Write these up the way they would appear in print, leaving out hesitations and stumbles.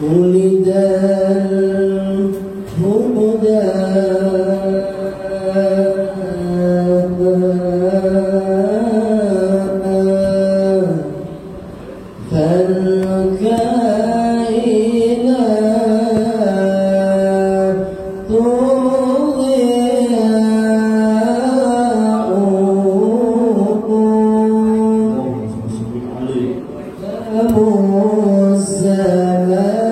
ولد الهدى السماء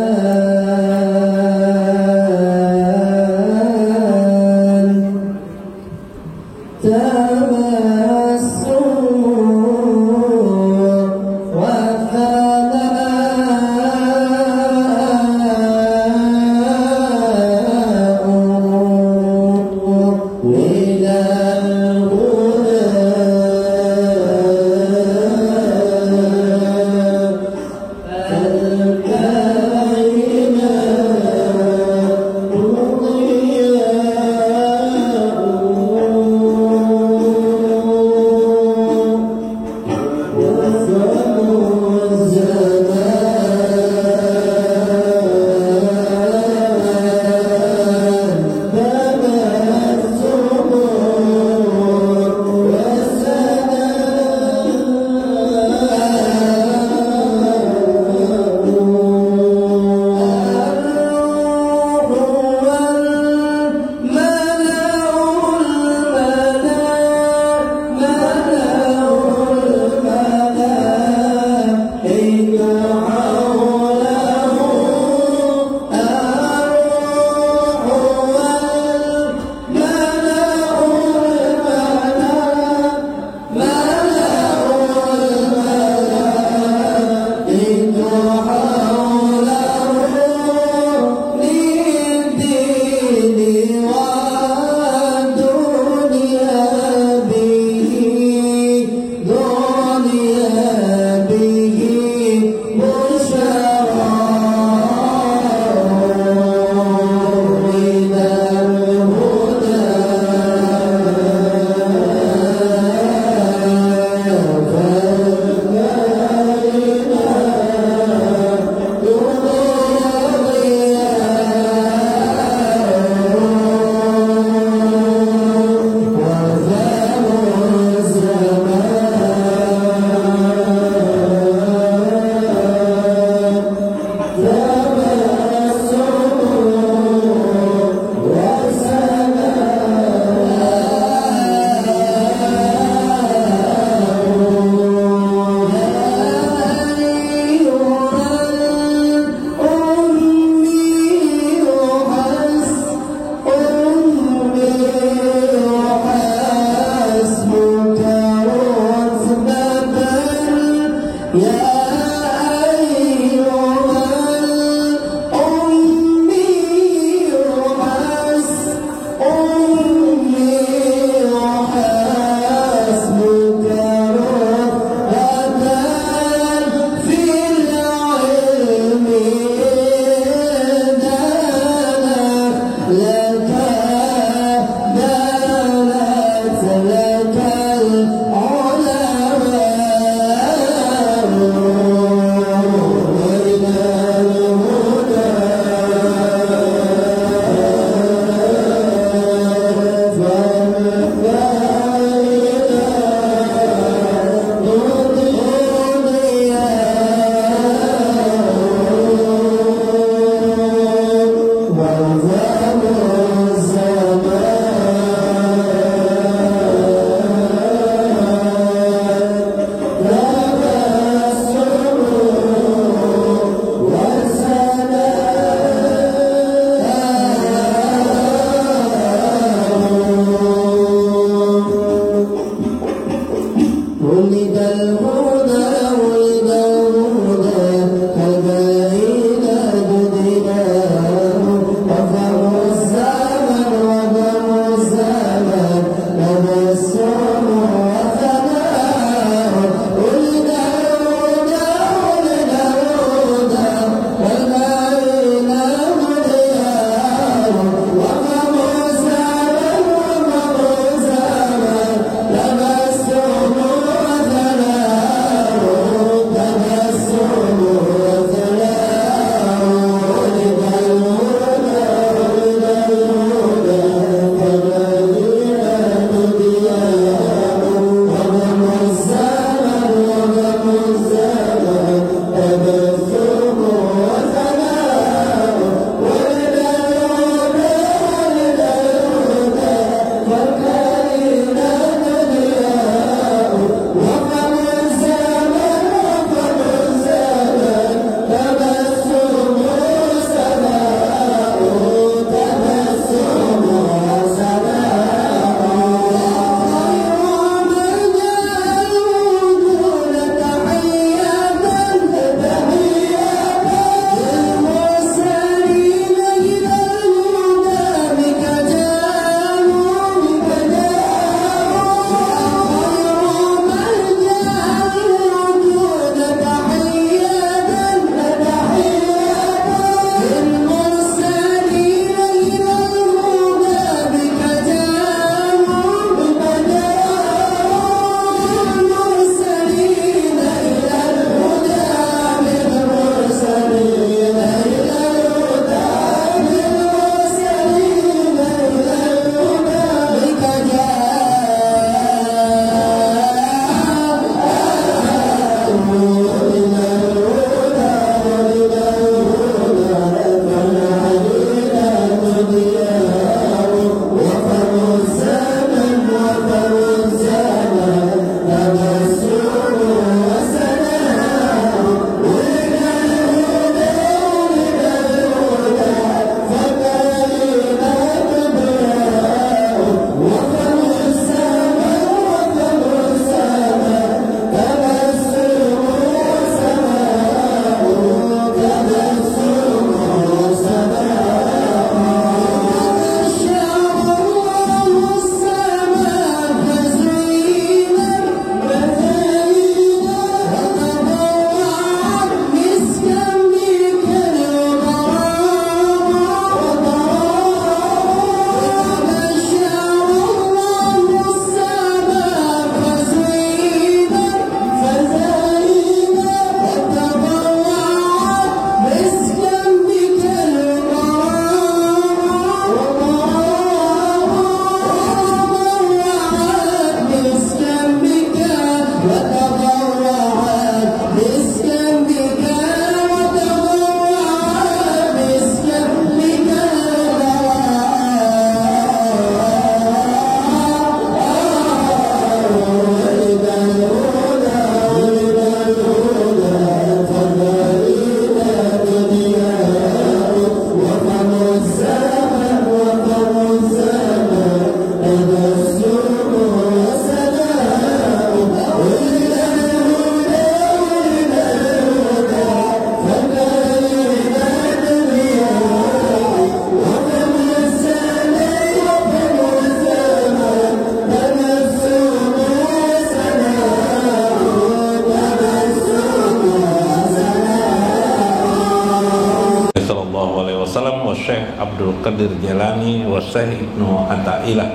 sallallahu alaihi wasallam wa Syekh Abdul Qadir Jalani wa Syekh Ibnu Athaillah.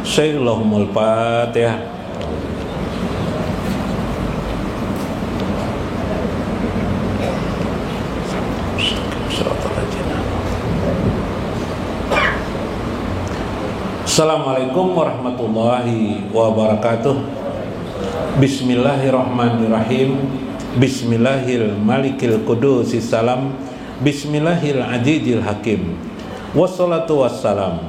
Syekh lahumul Fatihah. Assalamualaikum warahmatullahi wabarakatuh. Bismillahirrahmanirrahim. Bismillahil malikil qudusis salam. Bismillahil azizil hakim. Wassalatu wassalam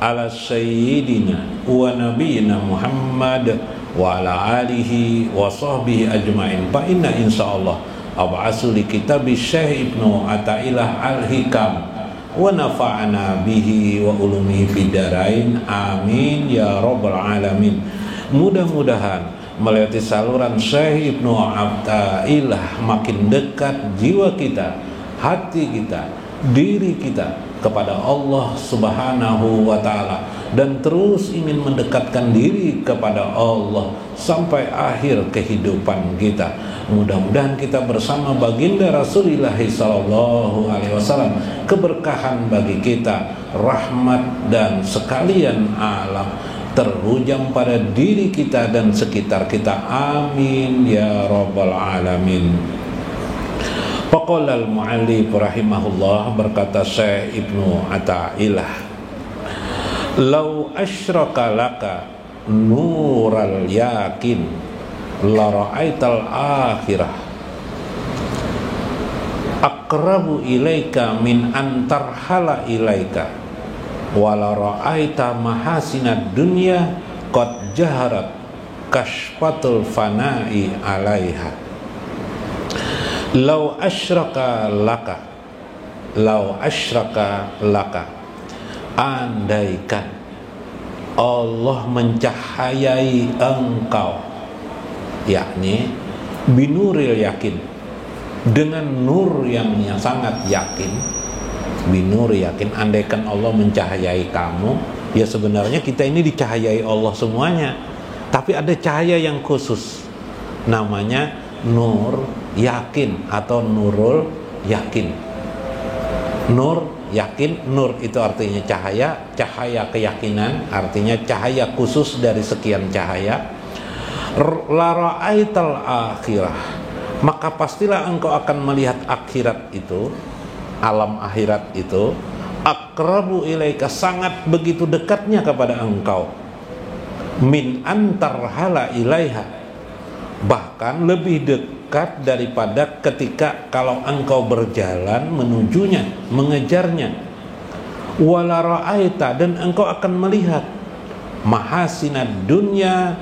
ala sayyidina wa nabiyina Muhammad wa ala alihi wa sahbihi ajma'in. Fa inna insyaallah ab'asu li kitabi Syekh Ibnu Athaillah al-Hikam wa nafa'ana bihi wa ulumihi fid dharain, amin ya rabbal alamin. Mudah-mudahan melewati saluran Syekh Ibnu Athaillah makin dekat jiwa kita, hati kita, diri kita kepada Allah Subhanahu wa taala, dan terus ingin mendekatkan diri kepada Allah sampai akhir kehidupan kita. Mudah-mudahan kita bersama baginda Rasulullah sallallahu alaihi wasallam keberkahan bagi kita, rahmat dan sekalian alam terhujam pada diri kita dan sekitar kita, amin ya rabbal alamin. Faqala al-mu'allif rahimahullah, berkata Syekh Ibnu Athaillah, lau asyraka laka nural yakin la ra'aital akhirah aqrabu ilaika min antarhala ilaika wa la ra'aita mahasinad dunya qad jaharat kashfatul fana'i alaiha. Lau asyraka laka, andaikan Allah mencahayai engkau, yakni binuril yakin, dengan nur yang sangat yakin. Binur yakin, andaikan Allah mencahayai kamu, ya sebenarnya kita ini dicahayai Allah semuanya, tapi ada cahaya yang khusus, namanya nur yakin atau nurul yakin. Nur yakin, nur itu artinya cahaya, cahaya keyakinan artinya cahaya khusus dari sekian cahaya. La ra'aital akhirah, maka pastilah engkau akan melihat akhirat itu, alam akhirat itu, aqrabu ilaika, sangat begitu dekatnya kepada engkau, min antarhala ilaiha, bahkan lebih dekat daripada ketika kalau engkau berjalan menujunya, mengejarnya. Wala ra'aita, dan engkau akan melihat mahasinad dunya,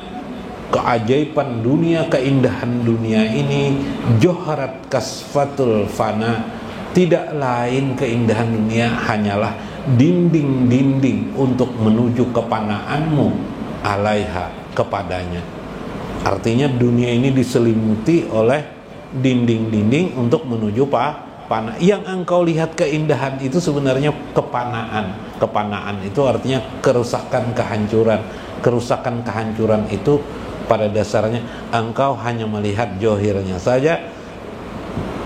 keajaiban dunia, keindahan dunia ini, joharat kasfatul fana, tidak lain keindahan dunia hanyalah dinding-dinding untuk menuju kepanaanmu, alaiha, kepadanya. Artinya dunia ini diselimuti oleh dinding-dinding untuk menuju panah. Yang engkau lihat keindahan itu sebenarnya kepanaan. Kepanaan itu artinya kerusakan, kehancuran. Kerusakan, kehancuran itu pada dasarnya engkau hanya melihat johirnya saja,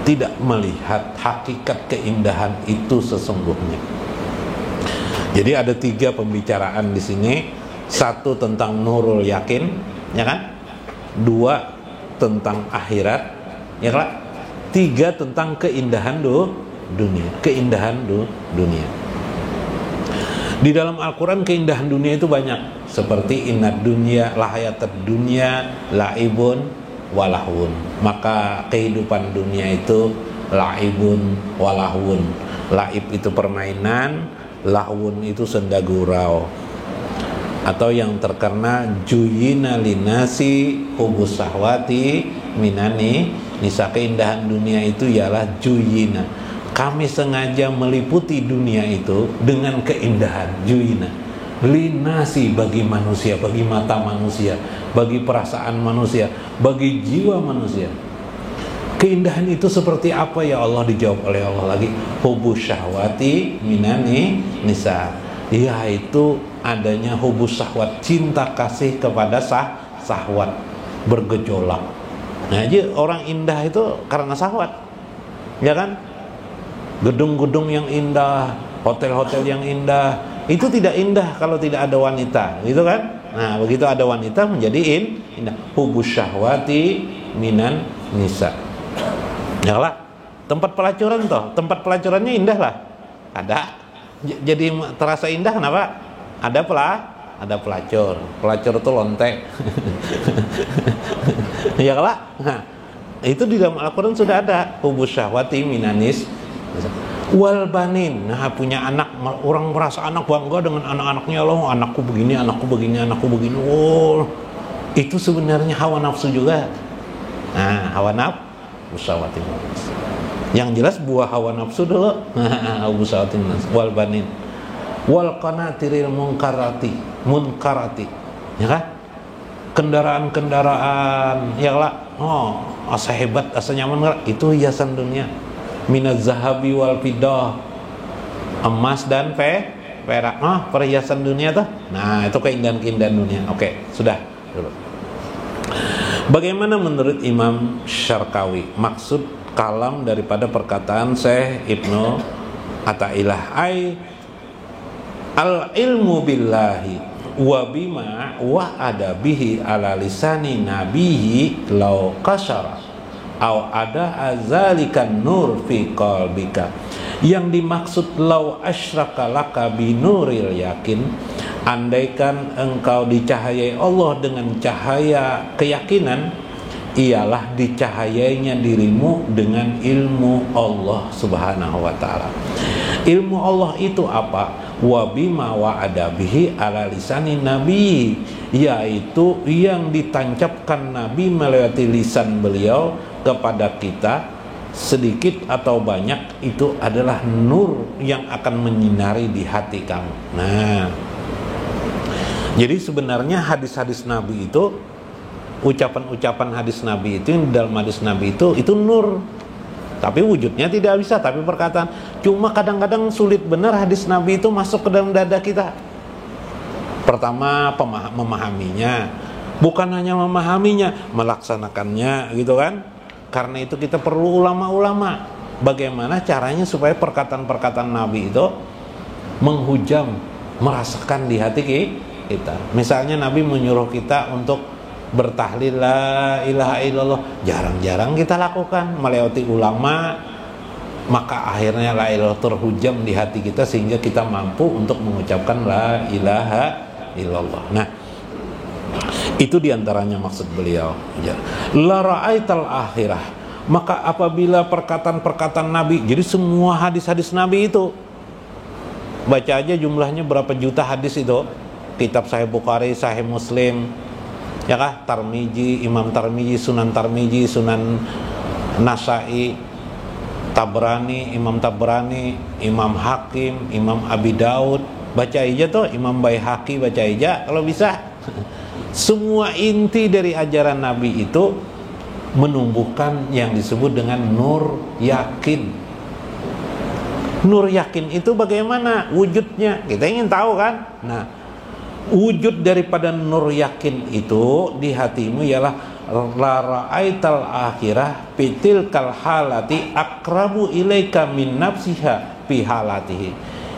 tidak melihat hakikat keindahan itu sesungguhnya. Jadi ada 3 pembicaraan di sini. 1 tentang nurul yakin, ya kan? 2 tentang akhirat, ya kan? 3 tentang keindahan dunia, keindahan dunia. Di dalam Al-Quran keindahan dunia itu banyak, seperti innad dunya lahayatad dunya laibun walahun. Maka kehidupan dunia itu laibun walahun. Laib itu permainan, lahun itu senda gurau. Atau yang terkena juyina linasi hubus sahwati minani nisa, keindahan dunia itu ialah juyina, kami sengaja meliputi dunia itu dengan keindahan. Juyina linasi, bagi manusia, bagi mata manusia, bagi perasaan manusia, bagi jiwa manusia. Keindahan itu seperti apa ya Allah? Dijawab oleh Allah lagi, hubus syahwati minani nisa, yaitu adanya hubus syahwat, cinta kasih kepada syahwat bergejolak. Nah, jadi orang indah itu karena syahwat, ya kan? gedung-gedung yang indah, hotel-hotel yang indah, itu tidak indah kalau tidak ada wanita, gitu kan? Nah, begitu ada wanita menjadi indah. Hubus syahwati minan nisa. Ya lah, tempat pelacuran toh, tempat pelacurannya indah lah. Ada. Jadi terasa indah kenapa? Ada pelacur. Pelacur itu lontek. Ya lah. Nah, itu di dalam Al-Qur'an sudah ada. Hubus syahwati minanis wal banin. Nah, punya anak, orang merasa anak bangga dengan anak-anaknya, loh, anakku begini, anakku begini, anakku begini. Oh, itu sebenarnya hawa nafsu juga. Nah, hawa nafsu syahwati. Yang jelas buah hawa nafsu dulu. Abu syahwatin wal banin wal qanatiril munkarati. Ya kan? Kendaraan-kendaraan, ya lah. Oh, asa hebat, asa nyaman, itu hiasan dunia. Minaz zahabi wal fiddah, emas dan perak. Perhiasan dunia tuh. Nah, itu keindahan-keindahan dunia. Oke, sudah dulu. Bagaimana menurut Imam Syarqawi maksud kalam daripada perkataan Syekh Ibnu Athaillah? Al ilmu billahi wa bima wa adabihi ala lisani nabihi law qasyara au ada azalikan nur fi qalbika. Yang dimaksud law asyraka laka binuril yakin, andaikan engkau dicahayai Allah dengan cahaya keyakinan, ialah dicahayainya dirimu dengan ilmu Allah Subhanahu wa taala. Ilmu Allah itu apa? Wa bima wa adabihi ala lisani nabi, yaitu yang ditancapkan Nabi melewati lisan beliau kepada kita, sedikit atau banyak itu adalah nur yang akan menyinari di hati kamu. Nah, jadi sebenarnya hadis-hadis Nabi itu, ucapan-ucapan hadis Nabi itu, yang dalam hadis Nabi itu nur. Tapi wujudnya tidak bisa, tapi perkataan. Cuma kadang-kadang sulit benar hadis Nabi itu masuk ke dalam dada kita. Pertama, memahaminya. Bukan hanya memahaminya, melaksanakannya, gitu kan? Karena itu kita perlu ulama-ulama. Bagaimana caranya supaya perkataan-perkataan Nabi itu menghujam, merasakan di hati kita. Misalnya Nabi menyuruh kita untuk bertahlil la ilaha illallah, jarang-jarang kita lakukan. Melewati ulama, maka akhirnya la ilaha terhujam di hati kita sehingga kita mampu untuk mengucapkan la ilaha illallah. Nah, itu diantaranya maksud beliau. La ra'aital akhirah, maka apabila perkataan-perkataan Nabi, jadi semua hadis-hadis Nabi itu, baca aja jumlahnya berapa juta hadis itu. Kitab Sahih Bukhari, Sahih Muslim, ya kah? Tarmizi, Imam Tarmizi, Sunan Tarmizi, Sunan Nasai, Tabrani, Imam Tabrani, Imam Hakim, Imam Abi Daud, baca aja tuh, Imam Baihaqi, baca aja kalau bisa. Semua inti dari ajaran Nabi itu menumbuhkan yang disebut dengan nur yakin. Nur yakin itu bagaimana wujudnya? Kita ingin tahu kan? Nah, wujud daripada nur yakin itu di hatimu ialah la ra'aital akhirah pitil kal halati akrabu ilaika min nafsiha fi halatihi,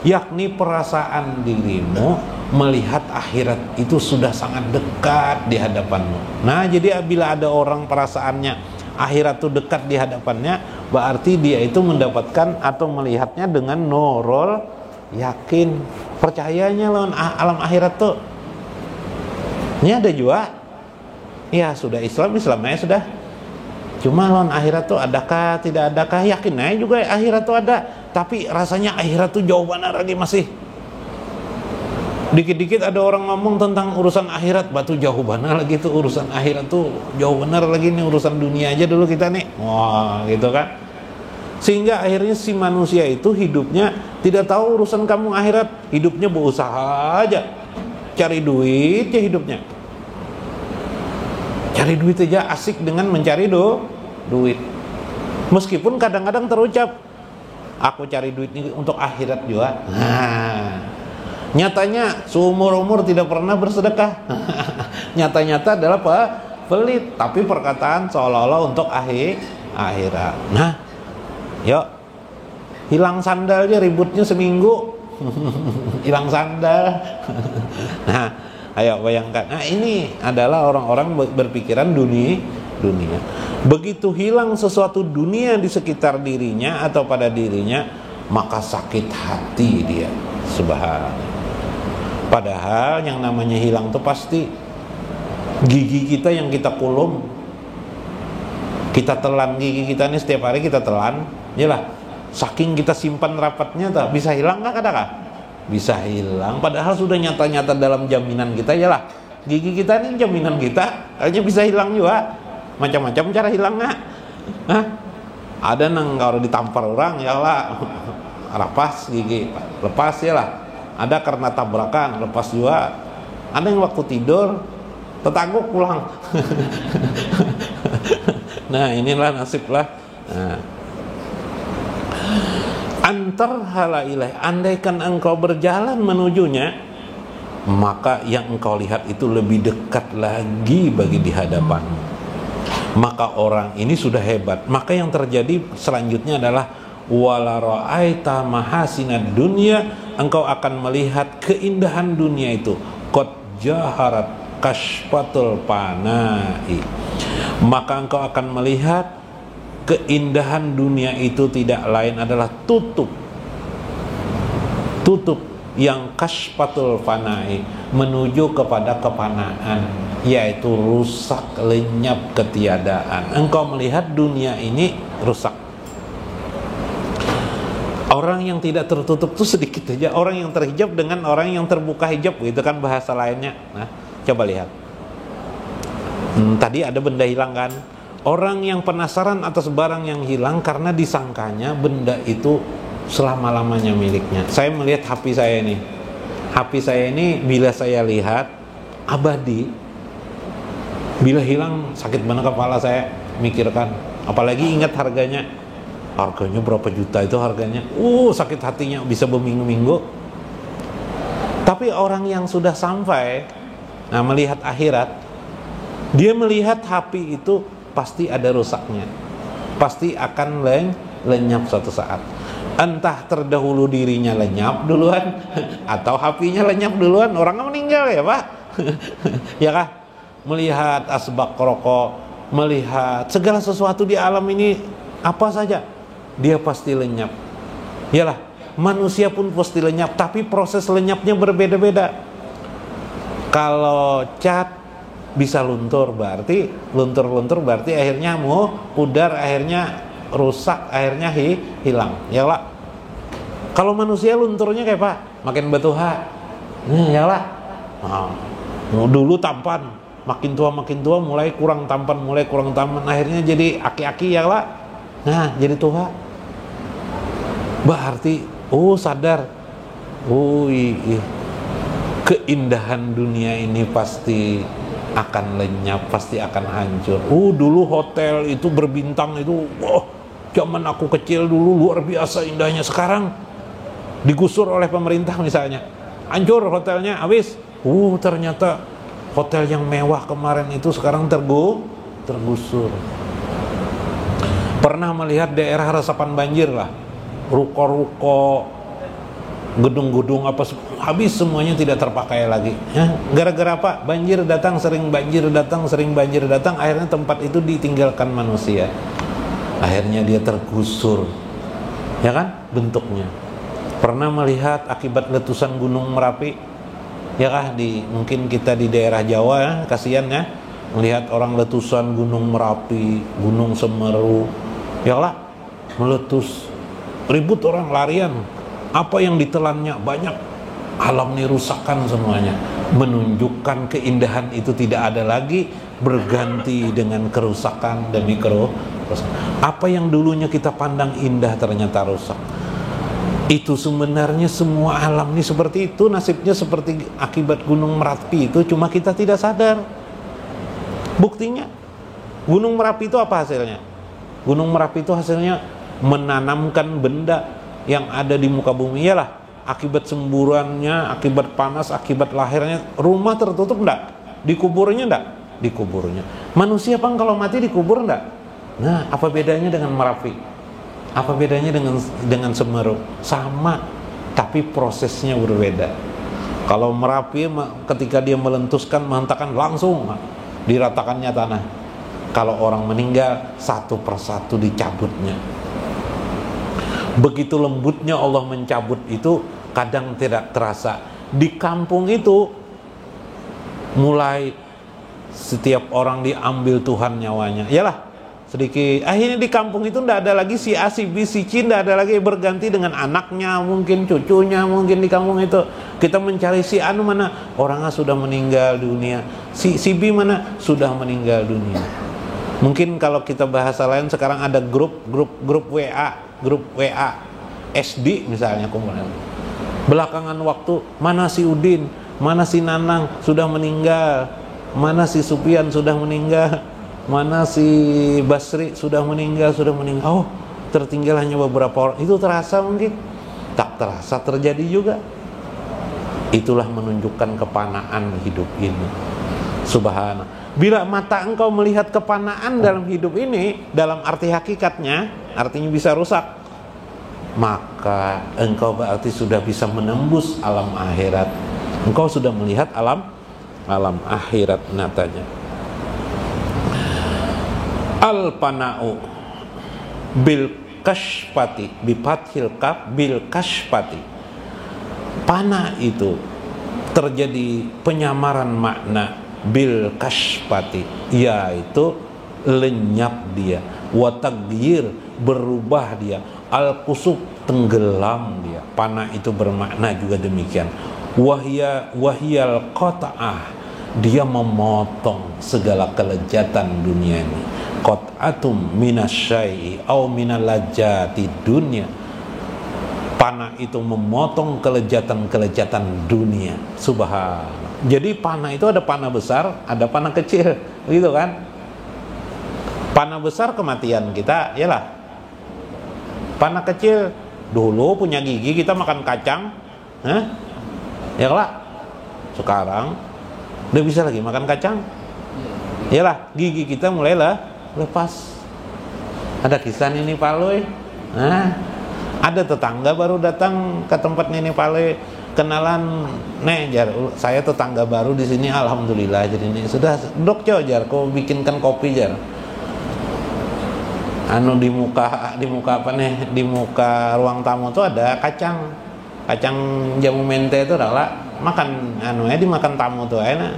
yakni perasaan dirimu melihat akhirat itu sudah sangat dekat di hadapanmu. Nah, jadi bila ada orang perasaannya akhirat itu dekat di hadapannya, berarti dia itu mendapatkan atau melihatnya dengan nurul yakin, percayanya lawan alam akhirat tuh. Ini ada juga, ya sudah Islamnya sudah. Cuma lawan akhirat tuh adakah tidak adakah, yakin aja juga akhirat tuh ada, tapi rasanya akhirat tuh jauh benar lagi masih. Dikit-dikit ada orang ngomong tentang urusan akhirat, batu jauh benar lagi tuh urusan akhirat tuh jauh benar lagi nih, urusan dunia aja dulu kita nih. Wah, gitu kan. Sehingga akhirnya si manusia itu hidupnya tidak tahu urusan kamu akhirat, hidupnya berusaha aja, cari duit ya hidupnya. Cari duit aja, asik dengan mencari duit. Meskipun kadang-kadang terucap, aku cari duit ini untuk akhirat juga. Nah, nyatanya seumur-umur tidak pernah bersedekah. Nyata-nyata adalah pelit, tapi perkataan seolah-olah untuk akhirat. Nah, yuk, hilang sandal aja ributnya seminggu. Hilang sandal. Nah, ayo bayangkan. Nah, ini adalah orang-orang berpikiran dunia. Begitu hilang sesuatu dunia di sekitar dirinya atau pada dirinya, maka sakit hati dia. Subhanallah. Padahal yang namanya hilang itu pasti gigi kita yang kita kulum, kita telan gigi kita ini setiap hari kita telan, yalah. Saking kita simpan rapatnya, tak bisa hilang nggak kadang-kadang? Bisa hilang. Padahal sudah nyata-nyata dalam jaminan kita, yalah. Gigi kita ini jaminan kita, hanya bisa hilang juga. Macam-macam cara hilang nggak? Hah? Ada nang kalau ditampar orang, yalah. Lepas gigi, lepas yalah. Ada karena tabrakan, lepas juga. Ada yang waktu tidur tetangguk pulang. Nah, inilah nasib lah. Nah. Antar hala ilaih, andaikan engkau berjalan menujunya, maka yang engkau lihat itu lebih dekat lagi bagi di hadapanmu. Maka orang ini sudah hebat. Maka yang terjadi selanjutnya adalah wala ra'aita mahasinad dunya, engkau akan melihat keindahan dunia itu qad jaharat kashfatul panai, maka engkau akan melihat keindahan dunia itu tidak lain adalah tutup yang kashfatul fanai, menuju kepada kefanaan, yaitu rusak, lenyap, ketiadaan. Engkau melihat dunia ini rusak. Orang yang tidak tertutup itu sedikit saja. Orang yang terhijab dengan orang yang terbuka hijab, itu kan bahasa lainnya. Nah, coba lihat. Tadi ada benda hilang kan? Orang yang penasaran atas barang yang hilang karena disangkanya benda itu selama-lamanya miliknya. Saya melihat HP saya ini. HP saya ini bila saya lihat abadi. Bila hilang sakit banget kepala saya mikirkan. Apalagi ingat harganya. Harganya berapa juta itu harganya. Sakit hatinya bisa berminggu-minggu. Tapi orang yang sudah sampai melihat akhirat, dia melihat HP itu pasti ada rusaknya, pasti akan lenyap suatu saat. Entah terdahulu dirinya lenyap duluan atau HP-nya lenyap duluan, orangnya meninggal ya Pak. Ya kah? Melihat asbak rokok, melihat segala sesuatu di alam ini apa saja, dia pasti lenyap. Yalah, manusia pun pasti lenyap, tapi proses lenyapnya berbeda-beda. Kalau cat bisa luntur berarti akhirnya mau pudar, akhirnya rusak, akhirnya hilang. Ya lah. Kalau manusia lunturnya kayak Pak, makin batuha. Ya lah. Dulu tampan, makin tua mulai kurang tampan, akhirnya jadi aki-aki ya lah. Nah, jadi tua. Berarti sadar. Keindahan dunia ini pasti akan lenyap, pasti akan hancur. Dulu hotel itu berbintang itu, zaman aku kecil dulu luar biasa indahnya. Sekarang digusur oleh pemerintah misalnya, hancur hotelnya, habis. Ternyata hotel yang mewah kemarin itu sekarang tergusur. Pernah melihat daerah resapan banjir lah, ruko-ruko, gedung-gedung apa habis semuanya tidak terpakai lagi. Gara-gara apa? Banjir datang, sering banjir datang, akhirnya tempat itu ditinggalkan manusia. Akhirnya dia tergusur. Ya kan? Bentuknya. Pernah melihat akibat letusan Gunung Merapi? Ya kah? Mungkin kita di daerah Jawa ya, kasihan ya, melihat orang letusan Gunung Merapi, Gunung Semeru. Ya lah, meletus. Ribut orang larian. Apa yang ditelannya banyak, alam ini rusakkan semuanya, menunjukkan keindahan itu tidak ada lagi, berganti dengan kerusakan demi kerusakan. Apa yang dulunya kita pandang indah ternyata rusak. Itu sebenarnya semua alam ini seperti itu, nasibnya seperti akibat Gunung Merapi itu, cuma kita tidak sadar. Buktinya Gunung Merapi itu apa hasilnya? Gunung Merapi itu hasilnya menanamkan benda yang ada di muka bumi. Iyalah, akibat semburannya, akibat panas, akibat lahirnya, rumah tertutup enggak? Dikuburnya enggak? Dikuburnya. Manusia Bang kalau mati dikubur enggak? Nah, apa bedanya dengan Merapi? Apa bedanya dengan Semeru? Sama, tapi prosesnya berbeda. Kalau Merapi ketika dia melentuskan, menghentakkan, langsung diratakannya tanah. Kalau orang meninggal, satu persatu dicabutnya. Begitu lembutnya Allah mencabut itu, kadang tidak terasa. Di kampung itu mulai setiap orang diambil Tuhan nyawanya. Yalah, sedikit. Akhirnya di kampung itu tidak ada lagi si A, si B, si C, tidak ada lagi, berganti dengan anaknya, mungkin cucunya, mungkin di kampung itu. Kita mencari si A mana, orangnya sudah meninggal dunia. Si B mana, sudah meninggal dunia. Mungkin kalau kita bahasa lain sekarang ada grup WA SD misalnya kemudian. Belakangan waktu, mana si Udin, mana si Nanang sudah meninggal, mana si Supian sudah meninggal, mana si Basri sudah meninggal. Oh, tertinggal hanya beberapa orang. Itu terasa mungkin? Tak terasa terjadi juga. Itulah menunjukkan kepanaan hidup ini. Subhanallah. Bila mata engkau melihat kepanaan dalam hidup ini, dalam arti hakikatnya, artinya bisa rusak, maka engkau berarti sudah bisa menembus alam akhirat. Engkau sudah melihat alam akhirat nyatanya. Al-pana'u bil kashfati bi fathil kaf bil kashfati. Pana itu terjadi penyamaran makna bil kashfati, yaitu lenyap dia, wa taghyir berubah dia, al kusub tenggelam dia. Pana itu bermakna juga demikian. Wahiyal qata'ah, dia memotong segala kelezatan dunia ini. Qat'atum minasyai'i au minal lajati dunia. Pana itu memotong kelezatan dunia. Subhanallah. Jadi panah itu ada panah besar, ada panah kecil, gitu kan? Panah besar kematian kita, yalah. Panah kecil, dulu punya gigi kita makan kacang, ya lah. Sekarang udah bisa lagi makan kacang, yalah. Gigi kita mulailah lepas. Ada kisah Nini Paloy. Ada tetangga baru datang ke tempat Nini Paloy. Kenalan, jar, saya tetangga baru di sini, alhamdulillah. Jadi ini sudah dok jar, kau bikinkan kopi jar. Di muka apa nih, di muka ruang tamu tuh ada kacang jamu mente itu adalah makan, dimakan tamu tuh enak.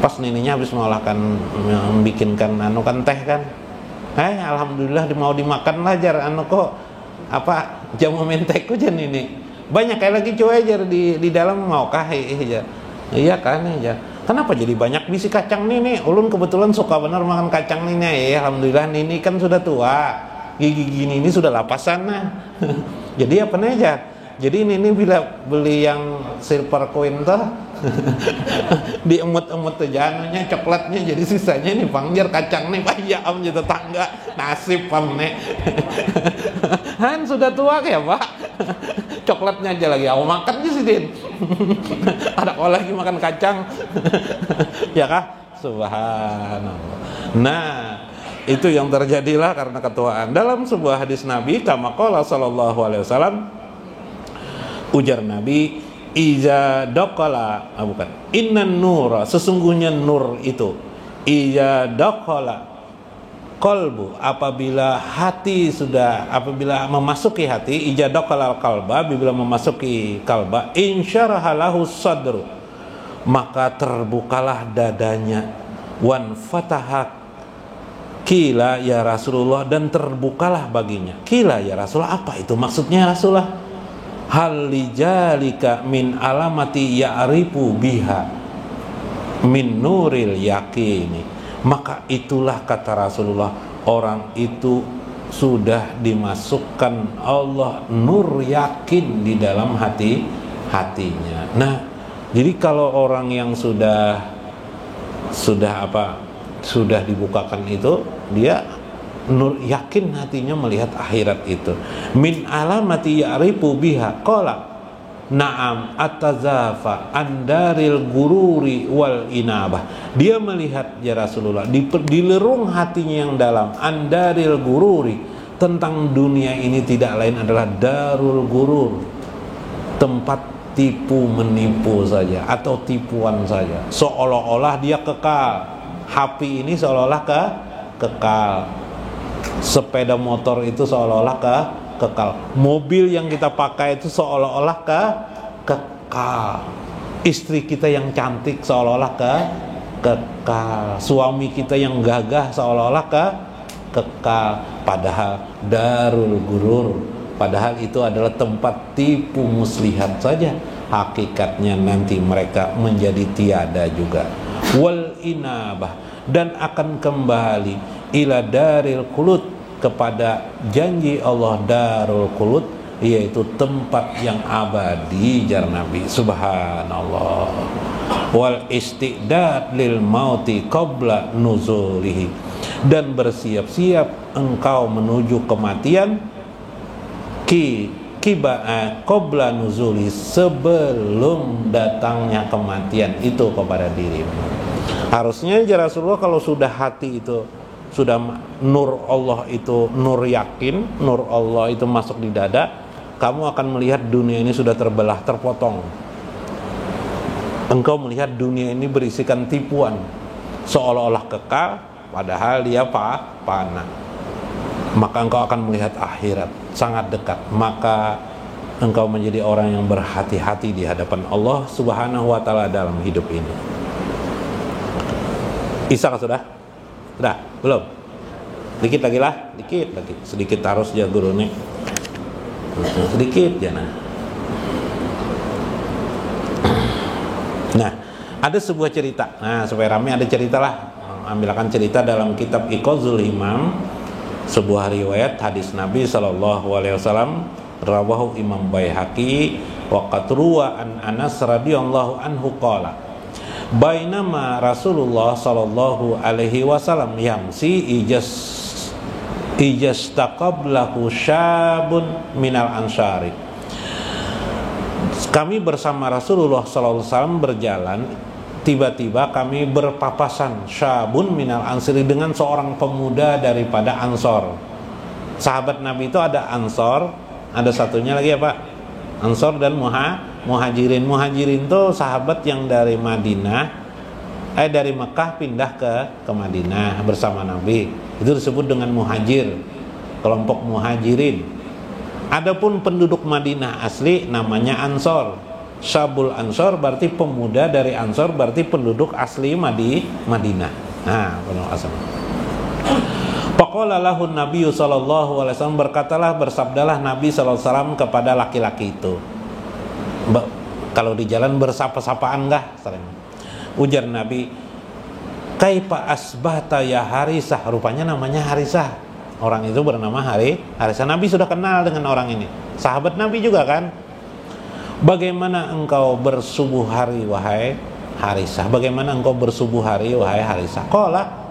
Pas nininya habis membikinkan kan teh kan, alhamdulillah mau dimakan lah jar, kok apa jamu menteku jar ini. Banyak kayak lagi cuy aja di dalam mau aja. Iya kan ya. Kenapa jadi banyak bisi kacang nih? Ulun kebetulan suka benar makan kacang nih. Ya alhamdulillah Nini kan sudah tua. Gigi gini ini sudah lapasan nah. Jadi apa nih aja? Jadi Nini bila beli yang silver coin tuh diemut-emut aja anunya, coklatnya, jadi sisanya ini pangjar kacang nih Pak ya om jadi tetangga nasib pam nih. Han sudah tua ya Pak. Coklatnya aja lagi aku makan aja sih Din. Ada kau lagi makan kacang. Ya kah? Subhanallah. Nah, itu yang terjadilah karena ketuaan. Dalam sebuah hadis Nabi, kama qala sallallahu alaihi wasallam, ujar Nabi, iza daqala, innan nura, sesungguhnya nur itu, iza daqala qalbu, apabila memasuki hati, iza daqala qalba, apabila memasuki kalba, insyaraha lahu sadru, maka terbukalah dadanya, wan fataha, kila ya Rasulullah, dan terbukalah baginya. Kila ya Rasulullah, apa itu maksudnya Rasulullah? Hal lijalika min alamati ya'rifu biha min nuril yaqini. Maka itulah kata Rasulullah, orang itu sudah dimasukkan Allah nur yakin di dalam hatinya. Nah, jadi kalau orang yang sudah dibukakan itu, dia nur yakin hatinya melihat akhirat itu. Min alamati ya'rifu biha qala na'am atazafa andaril gururi wal inabah. Dia melihat ya Rasulullah di lerung hatinya yang dalam, andaril gururi, tentang dunia ini tidak lain adalah darul gurur, tempat tipu menipu saja atau tipuan saja. Seolah-olah dia kekal. HP ini seolah-olah kekal. Sepeda motor itu seolah-olah kekal. Mobil yang kita pakai itu seolah-olah kekal. Istri kita yang cantik seolah-olah kekal. Suami kita yang gagah seolah-olah kekal. Padahal darul gurur, padahal itu adalah tempat tipu muslihat saja. Hakikatnya nanti mereka menjadi tiada juga. Wal inabah, dan akan kembali ila daril khulud, kepada janji Allah darul khulud, yaitu tempat yang abadi, jar Nabi. Subhanallah. Wal istidad lil mauti qabla nuzulihi, dan bersiap-siap engkau menuju kematian qabla nuzuli, sebelum datangnya kematian itu kepada dirimu. Harusnya ya Rasulullah, kalau sudah hati itu sudah nur Allah itu nur yakin, nur Allah itu masuk di dada, kamu akan melihat dunia ini sudah terbelah, terpotong. Engkau melihat dunia ini berisikan tipuan, seolah-olah kekal, padahal dia fana. Maka engkau akan melihat akhirat sangat dekat. Maka engkau menjadi orang yang berhati-hati di hadapan Allah Subhanahu wa ta'ala dalam hidup ini. Isa sudah? Sudah? Belum? Dikit lagi lah, dikit lagi. Sedikit harus ya guru nih. Sedikit ya nah. Nah, ada sebuah cerita. Nah, supaya ramai ada cerita lah. Ambilkan cerita dalam kitab Iqazul Himam, sebuah riwayat hadis Nabi SAW, rawahu Imam Baihaqi wa qad ruwa an Anas radhiyallahu anhu qala bainama Rasulullah sallallahu alaihi wasallam yamsi ijastaqablahu syabun minal ansari. Kami bersama Rasulullah sallallahu alaihi wasallam berjalan, tiba-tiba kami berpapasan syabun minal ansari, dengan seorang pemuda daripada Ansor. Sahabat Nabi itu ada Ansor, ada satunya lagi apa? Ansor dan Muhajirin. Muhajirin itu sahabat yang dari dari Mekah pindah ke Madinah bersama Nabi. Itu disebut dengan muhajir, kelompok Muhajirin. Adapun penduduk Madinah asli namanya Ansor. Syabul Ansor berarti pemuda dari Ansor, berarti penduduk asli Madinah. Nah, penuh asal. Faqala lahu Nabi sallallahu alaihi wasallam, berkatalah, bersabdalah Nabi sallallahu alaihi wasallam kepada laki-laki itu. Kalau di jalan bersapa-sapaan enggak? Ujar Nabi, "Kaifa asbahta ya Harisah?" Rupanya namanya Harisah. Orang itu bernama Harisah. Nabi sudah kenal dengan orang ini. Sahabat Nabi juga kan? Bagaimana engkau bersubuh hari wahai Harisah? Bagaimana engkau bersubuh hari wahai Harisah? Qala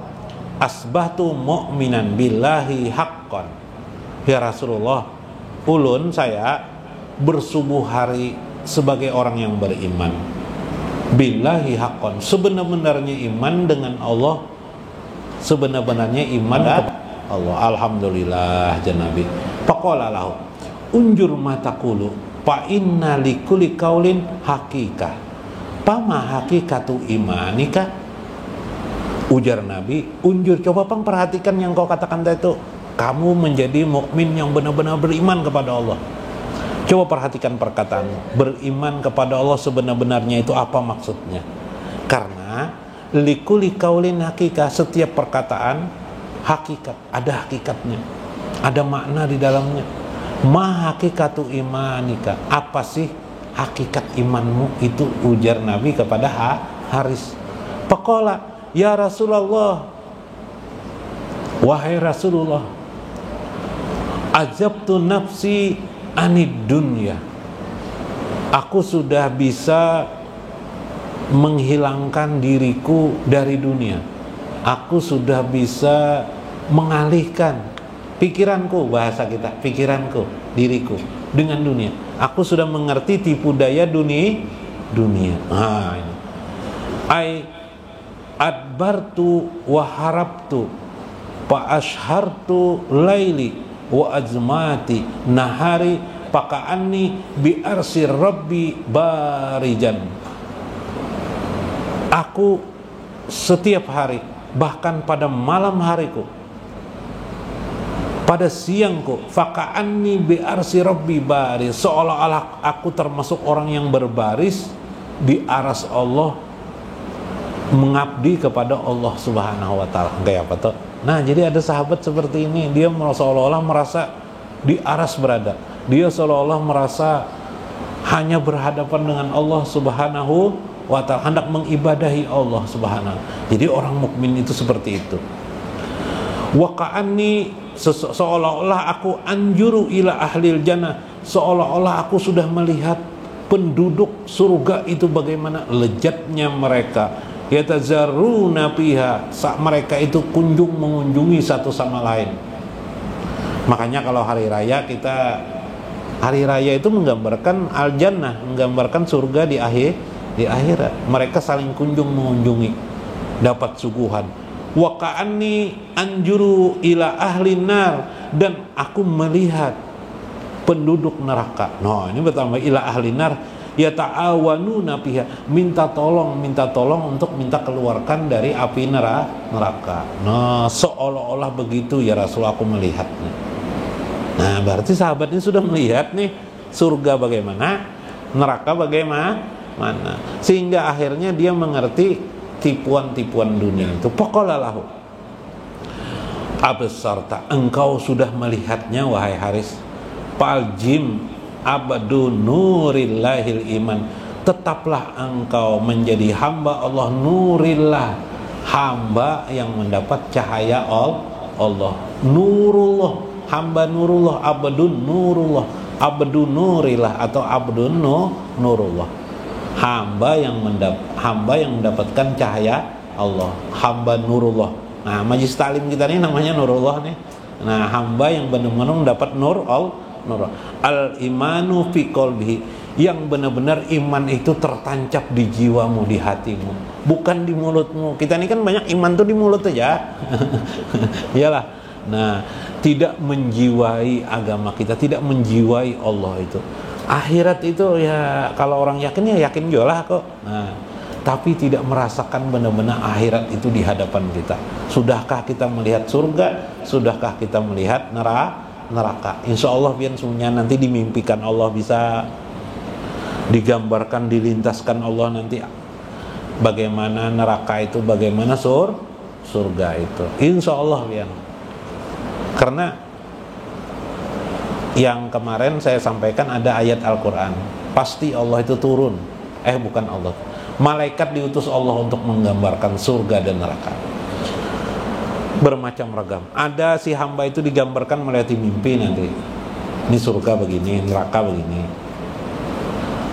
asbahtu mu'minan billahi haqqan. Ya Rasulullah, ulun saya bersubuh hari sebagai orang yang beriman. Billahi haqqan, sebenar-benarnya iman dengan Allah, sebenar-benarnya iman Allah. Alhamdulillah janabi. Faqala lahu unjur matakulu fa inna likulli qaulin haqiqah. Pama haqiqatu imanika? Ujar Nabi, unjur, coba pang perhatikan yang kau katakan tadi itu. Kamu menjadi mukmin yang benar-benar beriman kepada Allah. Coba perhatikan perkataanmu. Beriman kepada Allah sebenar-benarnya itu apa maksudnya? Karena likulli qaulin haqiqah, setiap perkataan hakikat, ada hakikatnya, ada makna di dalamnya. Ma hakikatu imanika, apa sih hakikat imanmu itu? Ujar Nabi kepada Haris. Faqala ya Rasulullah, wahai Rasulullah, ajabtu nafsi anid dunya, aku sudah bisa menghilangkan diriku dari dunia. Aku sudah bisa mengalihkan pikiranku, bahasa kita, pikiranku, diriku dengan dunia. Aku sudah mengerti tipu daya dunia. Nah, ini. Ai adbartu wa harabtu fa ashartu laili wa azmati nahari paka'anni bi arsir rabbi barijan. Aku setiap hari, bahkan pada malam hariku, pada siangku, faka'anni bi arsi rabbi baris, seolah-olah aku termasuk orang yang berbaris di aras Allah, mengabdi kepada Allah Subhanahu wa taala. Kayak apa tuh? Nah, jadi ada sahabat seperti ini, dia seolah-olah merasa di aras berada. Dia seolah-olah merasa hanya berhadapan dengan Allah Subhanahu wa taala, hendak mengibadahi Allah Subhanahu. Jadi orang mukmin itu seperti itu. Wa ka'anni, seolah-olah aku anjuru ila ahlil jannah, seolah-olah aku sudah melihat penduduk surga itu bagaimana lezatnya mereka. Yatazarruna fiha, saat mereka itu mengunjungi satu sama lain. Makanya kalau hari raya itu menggambarkan al-jannah, menggambarkan surga di akhirat. Mereka saling mengunjungi, dapat suguhan. Wa ka'anni anjuru ila ahli nar, dan aku melihat penduduk neraka. Nah, ini bertambah ila ahli nar, ya ta'awanuna fiha, minta tolong untuk minta keluarkan dari api neraka. Nah, seolah-olah begitu ya Rasul, aku melihatnya. Nah, berarti sahabat ini sudah melihat nih surga bagaimana, neraka bagaimana, sehingga akhirnya dia mengerti tipuan-tipuan dunia itu. Faqala lahu, absarta, engkau sudah melihatnya wahai Haris. Faljim abdu nurillahil iman, tetaplah engkau menjadi hamba Allah, nurillah, hamba yang mendapat cahaya Allah, nurullah, hamba nurullah, abdun nurullah, abdu nurillah atau abdun nurullah, hamba yang mendapatkan cahaya Allah, hamba nurullah. Nah, majlis taklim kita ini namanya nurullah nih. Nah, hamba yang benar-benar mendapat nur al-imanu fi qalbihi, yang benar-benar iman itu tertancap di jiwamu, di hatimu, bukan di mulutmu. Kita ini kan banyak iman tuh di mulut aja. Iyalah. Nah, tidak menjiwai agama kita, tidak menjiwai Allah itu. Akhirat itu ya kalau orang yakin ya yakin juga kok. Nah, tapi tidak merasakan benar-benar akhirat itu di hadapan kita. Sudahkah kita melihat surga? Sudahkah kita melihat neraka? Insya Allah biar semuanya nanti dimimpikan Allah, bisa digambarkan, dilintaskan Allah nanti bagaimana neraka itu, bagaimana surga itu. Insya Allah biar. Karena yang kemarin saya sampaikan ada ayat Al-Quran, pasti Allah itu turun. Bukan Allah, malaikat diutus Allah untuk menggambarkan surga dan neraka. Bermacam ragam. Ada si hamba itu digambarkan melewati mimpi nanti. Ini surga begini, neraka begini.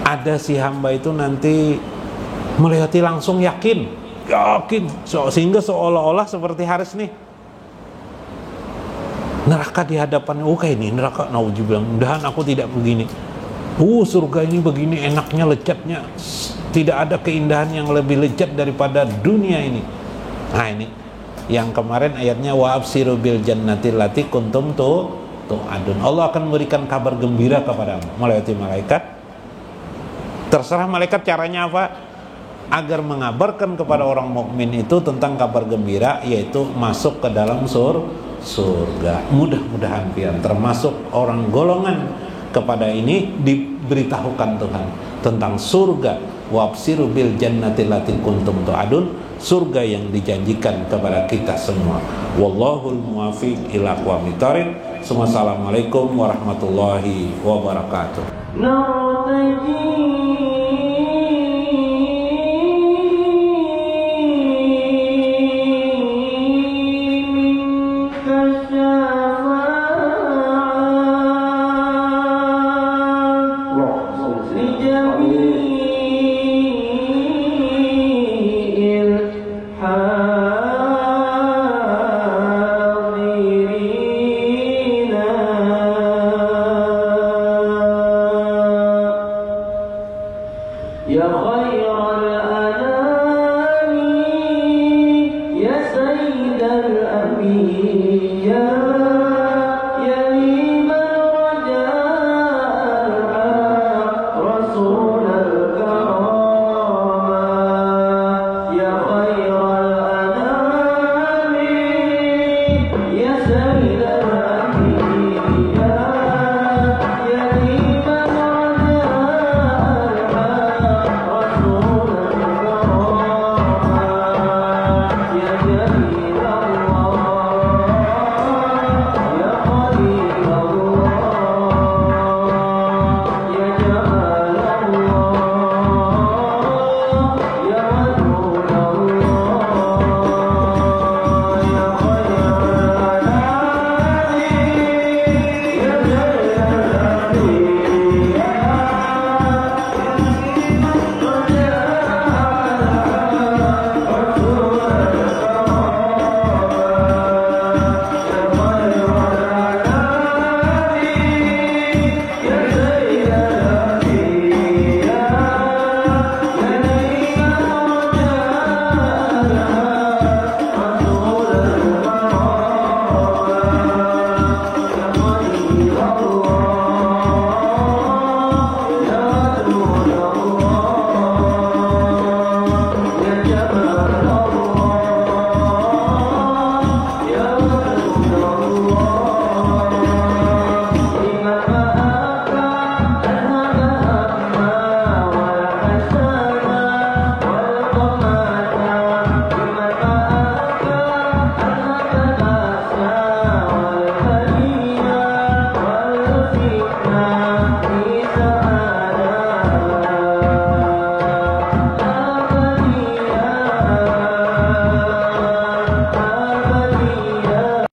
Ada si hamba itu nanti melewati langsung yakin, sehingga seolah-olah seperti Haris nih. Neraka di hadapan, kayak ini neraka, nauzubillah, mudahan aku tidak begini. Surga ini begini enaknya, lezatnya. Tidak ada keindahan yang lebih lezat daripada dunia ini. Nah, ini yang kemarin ayatnya wa absiru bil jannati allati kuntum tu'adun. Allah akan memberikan kabar gembira kepadamu melewati malaikat. Terserah malaikat caranya apa, agar mengabarkan kepada orang mukmin itu tentang kabar gembira, yaitu masuk ke dalam surga. Mudah-mudahan pian termasuk orang golongan kepada ini diberitahukan Tuhan tentang surga. Wa absiru bil jannati allati kuntum tu'adun, surga yang dijanjikan kepada kita semua. Wallahul muwaffiq ila aqwamit thoriq. Assalamualaikum warahmatullahi wabarakatuh. Ya